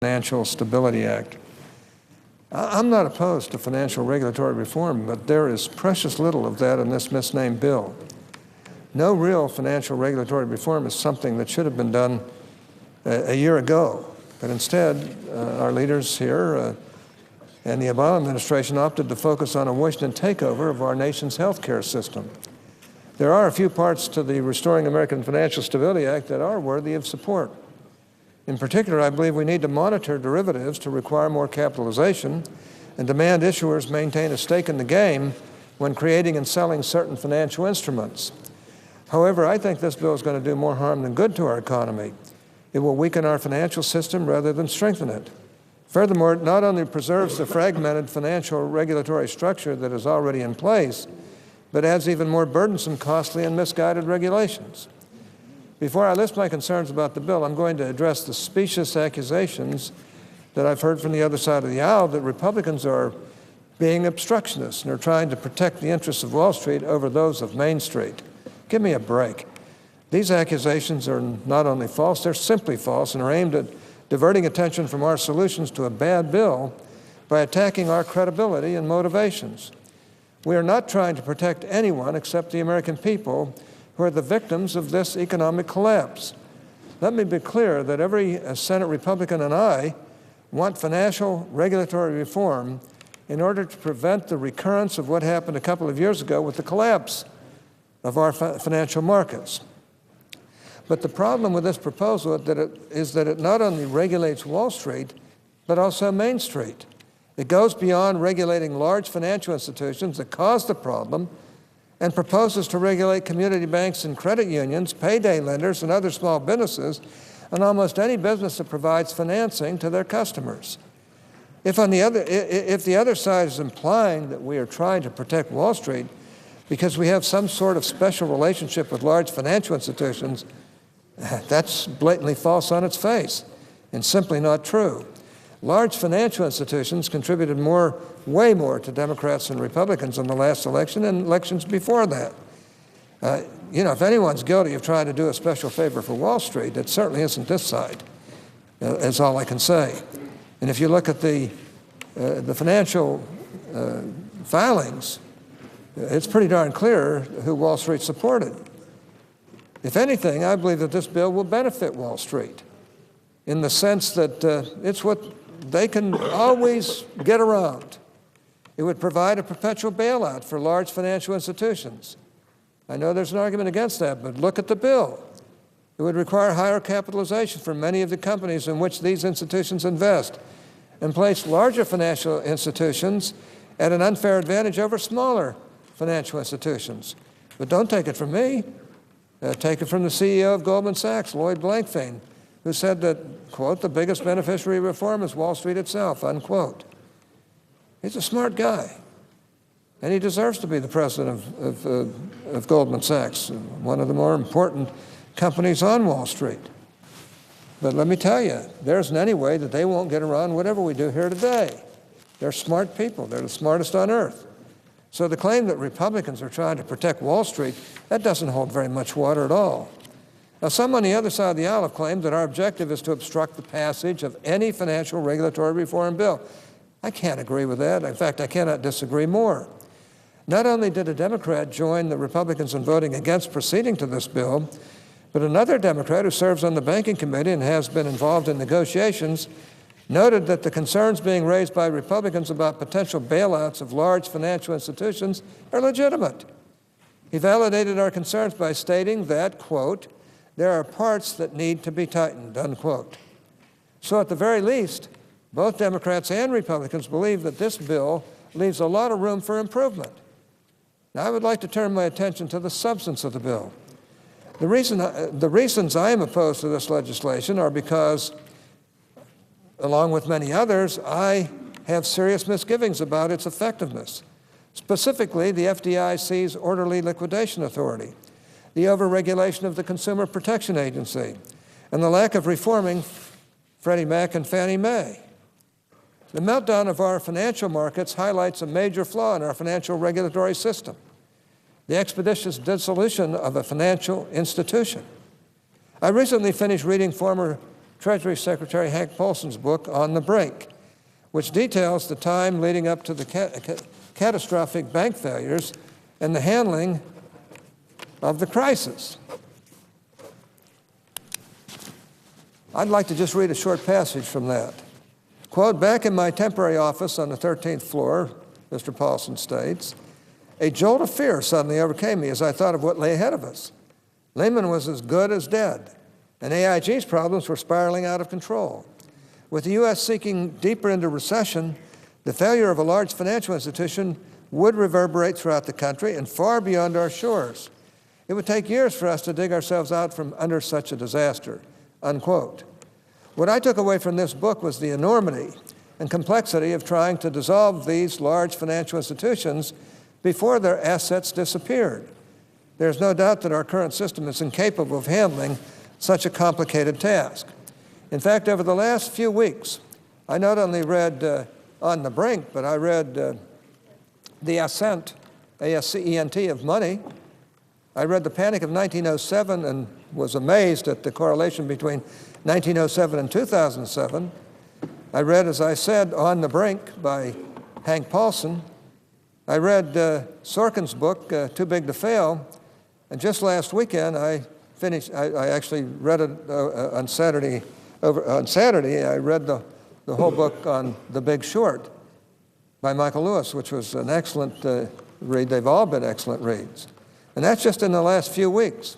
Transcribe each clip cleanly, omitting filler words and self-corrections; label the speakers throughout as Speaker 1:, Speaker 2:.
Speaker 1: Financial Stability Act. I'm not opposed to financial regulatory reform, but there is precious little of that in this misnamed bill. No real financial regulatory reform is something that should have been done a year ago, but instead our leaders here and the Obama administration opted to focus on a Washington takeover of our nation's health care system. There are a few parts to the Restoring American Financial Stability Act that are worthy of support. In particular, I believe we need to monitor derivatives to require more capitalization and demand issuers maintain a stake in the game when creating and selling certain financial instruments. However, I think this bill is going to do more harm than good to our economy. It will weaken our financial system rather than strengthen it. Furthermore, it not only preserves the fragmented financial regulatory structure that is already in place, but adds even more burdensome, costly, and misguided regulations. Before I list my concerns about the bill, I'm going to address the specious accusations that I've heard from the other side of the aisle that Republicans are being obstructionists and are trying to protect the interests of Wall Street over those of Main Street. Give me a break. These accusations are not only false, they're simply false and are aimed at diverting attention from our solutions to a bad bill by attacking our credibility and motivations. We are not trying to protect anyone except the American people who are the victims of this economic collapse. Let me be clear that every Senate Republican and I want financial regulatory reform in order to prevent the recurrence of what happened a couple of years ago with the collapse of our financial markets. But the problem with this proposal is that it not only regulates Wall Street, but also Main Street. It goes beyond regulating large financial institutions that caused the problem and proposes to regulate community banks and credit unions, payday lenders, and other small businesses, and almost any business that provides financing to their customers. If the other side is implying that we are trying to protect Wall Street because we have some sort of special relationship with large financial institutions, that's blatantly false on its face and simply not true. Large financial institutions contributed way more to Democrats and Republicans in the last election and elections before that. If anyone's guilty of trying to do a special favor for Wall Street, it certainly isn't this side, is all I can say. And if you look at the financial filings, it's pretty darn clear who Wall Street supported. If anything, I believe that this bill will benefit Wall Street in the sense that it's what they can always get around. It would provide a perpetual bailout for large financial institutions. I know there's an argument against that, but look at the bill. It would require higher capitalization for many of the companies in which these institutions invest and place larger financial institutions at an unfair advantage over smaller financial institutions. But don't take it from me. Take it from the CEO of Goldman Sachs, Lloyd Blankfein, who said that, quote, the biggest beneficiary of reform is Wall Street itself, unquote. He's a smart guy, and he deserves to be the president of Goldman Sachs, one of the more important companies on Wall Street. But let me tell you, there isn't any way that they won't get around whatever we do here today. They're smart people. They're the smartest on earth. So the claim that Republicans are trying to protect Wall Street, that doesn't hold very much water at all. Now, some on the other side of the aisle have claimed that our objective is to obstruct the passage of any financial regulatory reform bill. I can't agree with that. In fact, I cannot disagree more. Not only did a Democrat join the Republicans in voting against proceeding to this bill, but another Democrat who serves on the Banking Committee and has been involved in negotiations noted that the concerns being raised by Republicans about potential bailouts of large financial institutions are legitimate. He validated our concerns by stating that, quote, there are parts that need to be tightened, unquote. So at the very least, both Democrats and Republicans believe that this bill leaves a lot of room for improvement. Now, I would like to turn my attention to the substance of the bill. The reasons I am opposed to this legislation are because, along with many others, I have serious misgivings about its effectiveness. Specifically, the FDIC's orderly liquidation authority, the overregulation of the Consumer Protection Agency, and the lack of reforming Freddie Mac and Fannie Mae. The meltdown of our financial markets highlights a major flaw in our financial regulatory system, the expeditious dissolution of a financial institution. I recently finished reading former Treasury Secretary Hank Paulson's book, On the Brink, which details the time leading up to the catastrophic bank failures and the handling of the crisis. I'd like to just read a short passage from that. Quote, "Back in my temporary office on the 13th floor," Mr. Paulson states, "a jolt of fear suddenly overcame me as I thought of what lay ahead of us. Lehman was as good as dead, and AIG's problems were spiraling out of control. With the U.S. sinking deeper into recession, the failure of a large financial institution would reverberate throughout the country and far beyond our shores. It would take years for us to dig ourselves out from under such a disaster," unquote. What I took away from this book was the enormity and complexity of trying to dissolve these large financial institutions before their assets disappeared. There's no doubt that our current system is incapable of handling such a complicated task. In fact, over the last few weeks, I not only read On the Brink, but I read The Ascent, A-S-C-E-N-T, of Money. I read The Panic of 1907 and was amazed at the correlation between 1907 and 2007. I read, as I said, On the Brink by Hank Paulson. I read Sorkin's book, Too Big to Fail. And just last weekend, I actually read it on Saturday. On Saturday, I read the whole book on The Big Short by Michael Lewis, which was an excellent read. They've all been excellent reads. And that's just in the last few weeks.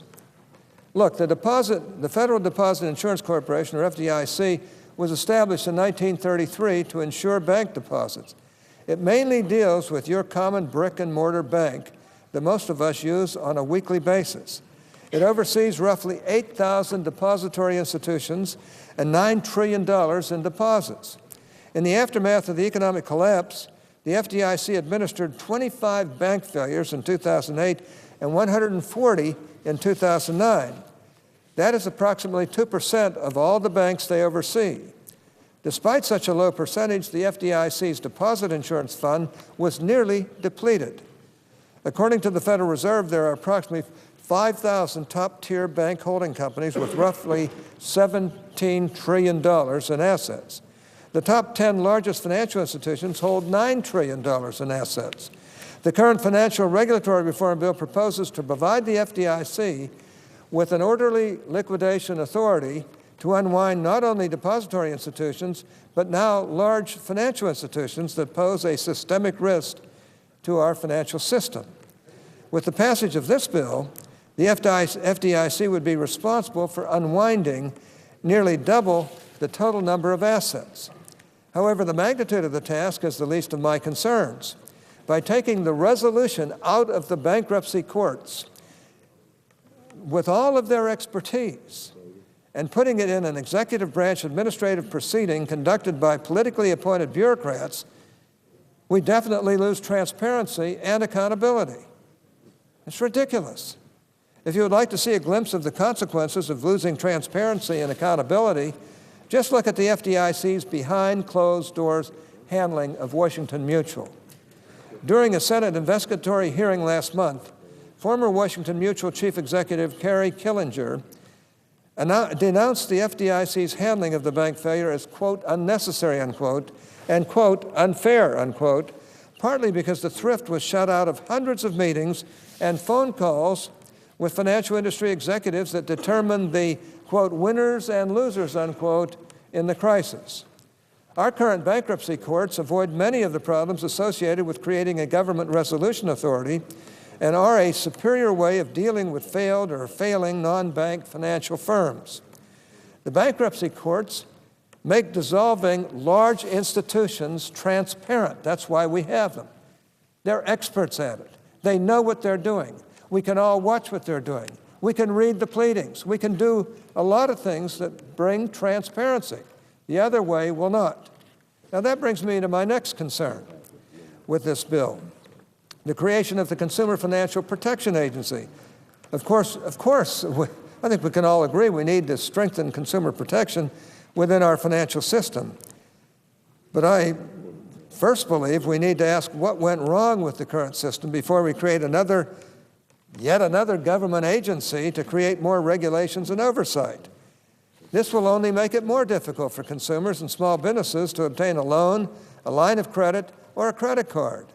Speaker 1: Look, the Federal Deposit Insurance Corporation, or FDIC, was established in 1933 to insure bank deposits. It mainly deals with your common brick-and-mortar bank that most of us use on a weekly basis. It oversees roughly 8,000 depository institutions and $9 trillion in deposits. In the aftermath of the economic collapse, the FDIC administered 25 bank failures in 2008 and 140 in 2009. That is approximately 2% of all the banks they oversee. Despite such a low percentage, the FDIC's deposit insurance fund was nearly depleted. According to the Federal Reserve, there are approximately 5,000 top-tier bank holding companies with roughly $17 trillion in assets. The top 10 largest financial institutions hold $9 trillion in assets. The current financial regulatory reform bill proposes to provide the FDIC with an orderly liquidation authority to unwind not only depository institutions, but now large financial institutions that pose a systemic risk to our financial system. With the passage of this bill, the FDIC would be responsible for unwinding nearly double the total number of assets. However, the magnitude of the task is the least of my concerns. By taking the resolution out of the bankruptcy courts with all of their expertise and putting it in an executive branch administrative proceeding conducted by politically appointed bureaucrats, we definitely lose transparency and accountability. It's ridiculous. If you would like to see a glimpse of the consequences of losing transparency and accountability, just look at the FDIC's behind closed doors handling of Washington Mutual. During a Senate investigatory hearing last month, former Washington Mutual Chief Executive Kerry Killinger denounced the FDIC's handling of the bank failure as, quote, unnecessary, unquote, and, quote, unfair, unquote, partly because the thrift was shut out of hundreds of meetings and phone calls with financial industry executives that determined the, quote, winners and losers, unquote, in the crisis. Our current bankruptcy courts avoid many of the problems associated with creating a government resolution authority and are a superior way of dealing with failed or failing non-bank financial firms. The bankruptcy courts make dissolving large institutions transparent. That's why we have them. They're experts at it. They know what they're doing. We can all watch what they're doing. We can read the pleadings. We can do a lot of things that bring transparency. The other way will not. Now that brings me to my next concern with this bill, the creation of the Consumer Financial Protection Agency. Of course, I think we can all agree we need to strengthen consumer protection within our financial system. But I first believe we need to ask what went wrong with the current system before we create yet another government agency to create more regulations and oversight. This will only make it more difficult for consumers and small businesses to obtain a loan, a line of credit, or a credit card.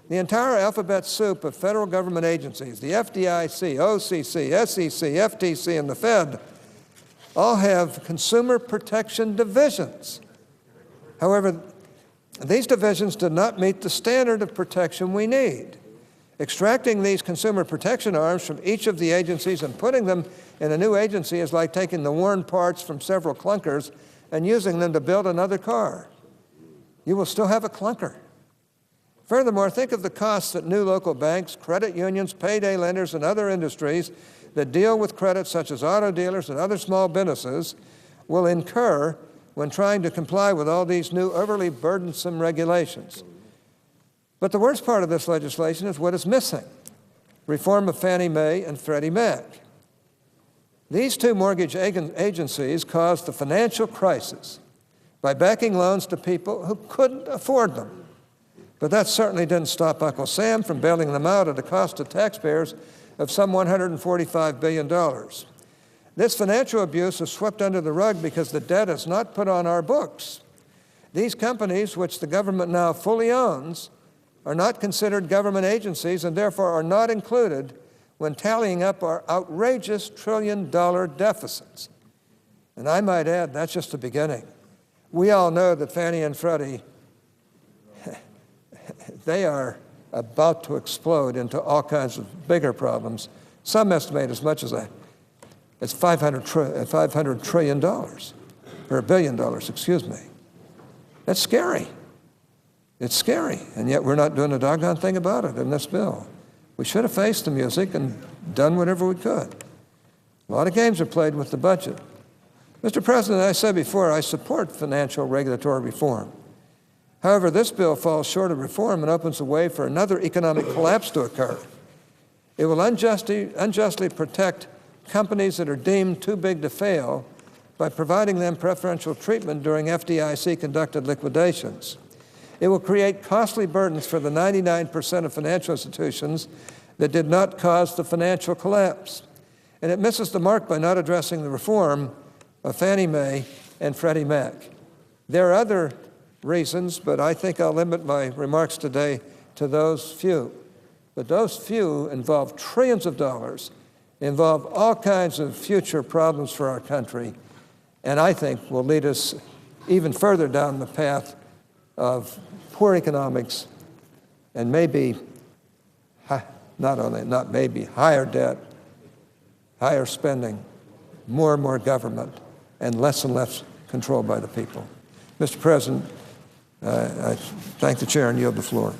Speaker 1: The entire alphabet soup of federal government agencies, the FDIC, OCC, SEC, FTC, and the Fed, all have consumer protection divisions. However, these divisions do not meet the standard of protection we need. Extracting these consumer protection arms from each of the agencies and putting them in a new agency is like taking the worn parts from several clunkers and using them to build another car. You will still have a clunker. Furthermore, think of the costs that new local banks, credit unions, payday lenders, and other industries that deal with credit, such as auto dealers and other small businesses, will incur when trying to comply with all these new overly burdensome regulations. But the worst part of this legislation is what is missing: reform of Fannie Mae and Freddie Mac. These two mortgage agencies caused the financial crisis by backing loans to people who couldn't afford them. But that certainly didn't stop Uncle Sam from bailing them out at a cost to taxpayers of some $145 billion. This financial abuse is swept under the rug because the debt is not put on our books. These companies, which the government now fully owns, are not considered government agencies and therefore are not included when tallying up our outrageous trillion-dollar deficits. And I might add, that's just the beginning. We all know that Fannie and Freddie, they are about to explode into all kinds of bigger problems. Some estimate as much as $500 trillion, or $1 billion, excuse me. That's scary. It's scary, and yet we're not doing a doggone thing about it in this bill. We should have faced the music and done whatever we could. A lot of games are played with the budget. Mr. President, I said before, I support financial regulatory reform. However, this bill falls short of reform and opens the way for another economic collapse to occur. It will unjustly protect companies that are deemed too big to fail by providing them preferential treatment during FDIC-conducted liquidations. It will create costly burdens for the 99% of financial institutions that did not cause the financial collapse. And it misses the mark by not addressing the reform of Fannie Mae and Freddie Mac. There are other reasons, but I think I'll limit my remarks today to those few. But those few involve trillions of dollars, involve all kinds of future problems for our country, and I think will lead us even further down the path of poor economics and maybe, not maybe, higher debt, higher spending, more and more government, and less control by the people. Mr. President, I thank the chair and yield the floor.